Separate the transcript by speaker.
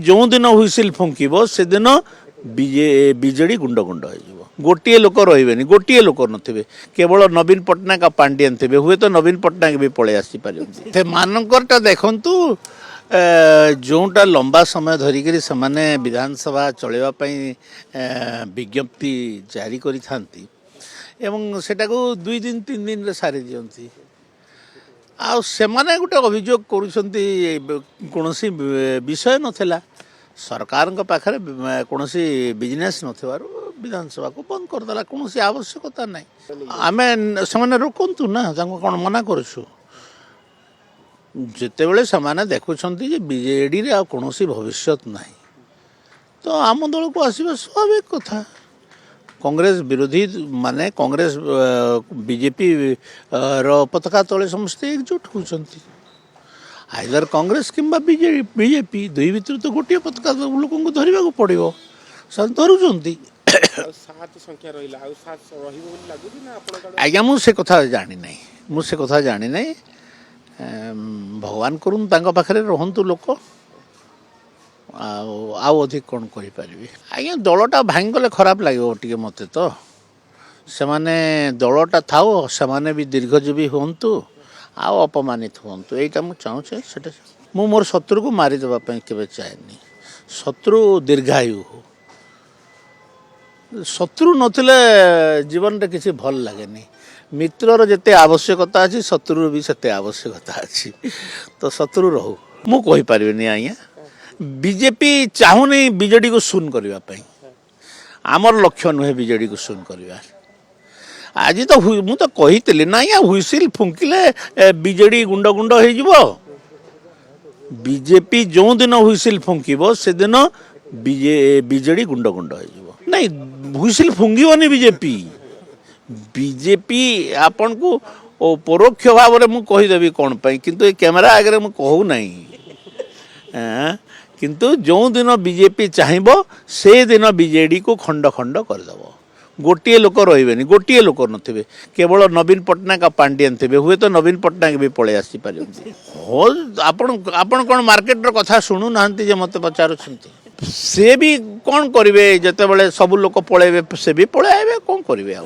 Speaker 1: जो दिन हुइसिल फुंकिब से दिन विजेडी गुंड गुंड हो गोटे लोक रही गोटे लोक नथिबे केवल नवीन पट्टनायक पांडियन थे हुए तो नवीन पट्टनायक भी पलि आसपारे मानकरटा देखु जोटा लंबा समय धरिक से विधानसभा चलवाई विज्ञप्ति जारी करी सेटा को 2 दिन 3 दिन रे सारी दियंती आने गोटे अभियोग कौन विषय नथिला सरकार पाखे कौन बिजनेस नथिबारु विधानसभा को बंद करदेला कौन आवश्यकता ना आम से रोकतु ना कौन मना करूँ जितेबले से देखुं बीजेडी रे कौन भविष्य ना तो आम दल को आसवा स्वाभाविक कथा कांग्रेस विरोधी माने कांग्रेस बीजेपी पताका तले समस्ते एकजुट होती आइदर कांग्रेस किंबा बीजेपी दुई भितर तो गोटे पताका लोक धरवा को पड़ो से धरुंच आज्ञा मुझे कथा जानी ना मुझे कथा जानी ना भगवान करूँ पाखे रहतु लोक अधिक कौन करें आज्ञा दलटा भांगले खराब लगे टे मत तो से दलटा थाओ से भी दीर्घजीवी हूँ अपमानित हूँ यहीटा मुझे चाहूँ से मोर शत्रु को मारिदेवाई के चाहेनी शत्रु दीर्घायु हो शत्रु नथिले जीवन रे किसी भल लगे मित्रर जिते आवश्यकता अच्छी शत्रु भी सेते आवश्यकता अच्छी तो शत्रु रहू मु कहि परिबेनी आज्ञा बीजेपी चाहूनी बीजेडी को शून करने आमर लक्ष्य नुहे बीजेडी को शून करवा आज तो मु तो कही ना या हुइसिल फुंकिले बीजेडी गुंड गुंड हो बीजेपी जो दिन हुइसिल फुंकिब से दिन बीजेडी गुंड गुंड हो नहीं हुइसिल फुंकिबनी बीजेपी बीजेपी आपन को परोक्ष भाव में मु कहीदेवी कौन पाई किंतु ये कैमरा आगे मु कहू नहीं किंतु जो दिन बीजेपी चाहिए से दिन बीजेडी को खंड खंड करदेव गोटे लोक रही गोटे लोक नथिबे केवल नवीन पट्टनायक पांडियन थे हुए तो नवीन पट्टनायक भी पलि आसपारे हो आपण कौन मार्केट रो कथा शुणु ना मत पचारुछंती से भी कौन करेंगे जिते बड़े सब लोक पलैबे से भी पलैबे कौन करेंगे आ